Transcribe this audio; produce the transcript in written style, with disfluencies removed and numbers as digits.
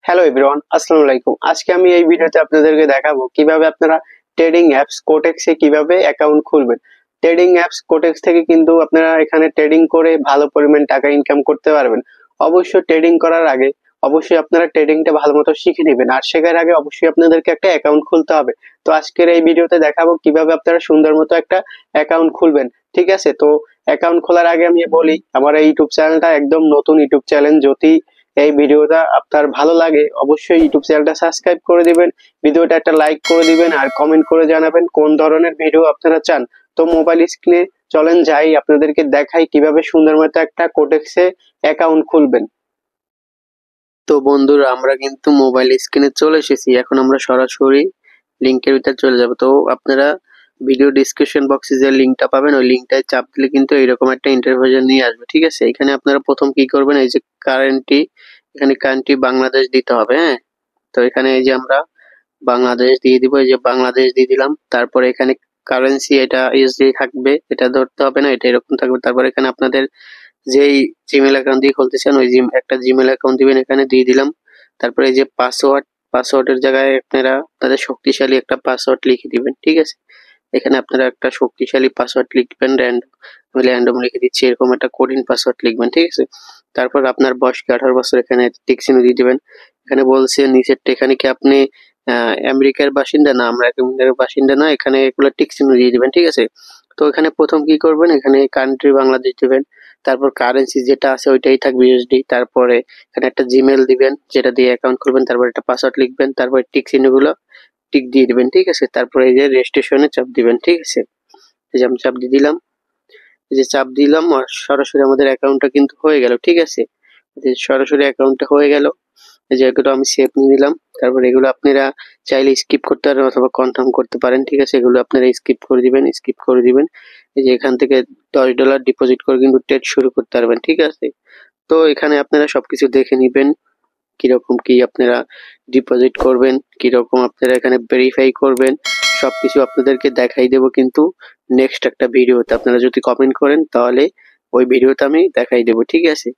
Hello everyone, আসসালামু আলাইকুম। আজকে আমি এই ভিডিওতে আপনাদেরকে দেখাবো কিভাবে আপনারা ট্রেডিং অ্যাপস কোটেক্সে কিভাবে অ্যাকাউন্ট খুলবেন। ট্রেডিং অ্যাপস কোটেক্স থেকে কিন্তু আপনারা এখানে ট্রেডিং করে ভালো পরিমাণ টাকা ইনকাম করতে পারবেন। অবশ্যই ট্রেডিং করার আগে অবশ্যই আপনারা ট্রেডিংটা ভালো মতো শিখে নেবেন, আর শেখার আগে অবশ্যই আপনাদেরকে একটা অ্যাকাউন্ট খুলতে হবে। তো আজকের এই ভিডিওতে দেখাবো কিভাবে আপনারা সুন্দর মতো একটা অ্যাকাউন্ট খুলবেন। ঠিক আছে, তো অ্যাকাউন্ট খোলার আগে আমি বলি, আমার এই ইউটিউব চ্যানেলটা একদম নতুন ইউটিউব চ্যানেল। যদি এই ভিডিওটা আপনার ভালো লাগে অবশ্যই ইউটিউব চ্যানেলটা সাবস্ক্রাইব করে দিবেন, ভিডিওটা একটা লাইক করে দিবেন, আর কমেন্ট করে জানাবেন কোন ধরনের ভিডিও আপনারা চান। তো মোবাইল স্ক্রিনে চলেন যাই, আপনাদেরকে দেখাই কিভাবে সুন্দর মতো একটা কোটেক্সে অ্যাকাউন্ট খুলবেন। তো বন্ধুরা, আমরা কিন্তু মোবাইল স্ক্রিনে চলে এসেছি। এখন আমরা সরাসরি লিংকের ভিতরে চলে যাব। তো আপনারা ভিডিও ডিসক্রিপশন বক্সে যে লিংকটা পাবেন ওই লিংকটায় চাপ দিলে কিন্তু এরকম একটা ইন্টারফেস নিয়ে আসবে। ঠিক আছে, এখানে আপনারা প্রথম কি করবেন, এই যে কারেন্টটি, এখানে কান্ট্রি বাংলাদেশ দিতে হবে। হ্যাঁ, তো এখানে এই যে আমরা বাংলাদেশ দিয়ে দিব, এই যে বাংলাদেশ দিয়ে দিলাম। তারপরে এখানে কারেন্সি এটা ইউএসডি থাকবে, এটা ধরতে হবে না, এটা এরকম থাকবে। তারপরে এখানে আপনাদের যেই জিমেল অ্যাকাউন্ট দিয়ে খুলতে চান ওই একটা জিমেল অ্যাকাউন্ট দিবেন, এখানে দিয়ে দিলাম। তারপরে এই যে পাসওয়ার্ডের জায়গায় আপনারা তাদের শক্তিশালী একটা পাসওয়ার্ড লিখে দিবেন। ঠিক আছে, এখানে আপনারা একটা শক্তিশালী পাসওয়ার্ড লিখবেন, আমি র্যান্ডম লিখে দিচ্ছি, এরকম একটা কোডিং পাসওয়ার্ড লিখবেন। ঠিক আছে, তারপর আপনার বয়স কি 18 বছর, এখানে টিক চিহ্ন দিয়ে দিবেন। এখানে বলছে নিচেরটা, এখানে কি আপনি আমেরিকার বাসিন্দা? না, আমরা আমেরিকার বাসিন্দা না, এখানে এগুলো টিক চিহ্ন দিয়ে দিবেন। ঠিক আছে, তো এখানে প্রথম কি করবেন, এখানে কান্ট্রি বাংলাদেশ দিবেন। তারপর কারেন্সি যেটা আছে ওইটাই থাকবে ইউএসডি। তারপরে এখানে একটা জিমেল দিবেন যেটা দিয়ে অ্যাকাউন্ট খুলবেন। তারপর একটা পাসওয়ার্ড লিখবেন, তারপরে টিক চিহ্নগুলো টিক দিয়ে দিবেন। ঠিক আছে, তারপরে এই যে রেজিস্ট্রেশনে চাপ দিবেন। ঠিক আছে, এই যে আমি চাপ দিয়ে দিলাম, এই যে চাপ দিলাম, আর সরাসরি আমাদের অ্যাকাউন্টটা কিন্তু হয়ে গেল। ঠিক আছে, এই যে সরাসরি অ্যাকাউন্টটা হয়ে গেল। এই যে এগুলো আমি সেভ নিয়ে নিলাম। তারপর এগুলো আপনারা চাইলে স্কিপ করতে পারেন অথবা কনফার্ম করতে পারেন। ঠিক আছে, এগুলো আপনারা স্কিপ করে দিবেন। এই যে এখান থেকে $10 ডিপোজিট করে কিন্তু ট্রেড শুরু করতে পারবেন। ঠিক আছে, তো এখানে আপনারা সবকিছু দেখে নিবেন, কিরকম কি আপনারা ডিপোজিট করবেন, কিরকম আপনারা এখানে ভেরিফাই করবেন, সবকিছু আপনাদেরকে দেখাই দেবো কিন্তু নেক্সট একটা ভিডিওতে। আপনারা যদি কমেন্ট করেন তাহলে ওই ভিডিওতে আমি দেখাই দেবো। ঠিক আছে,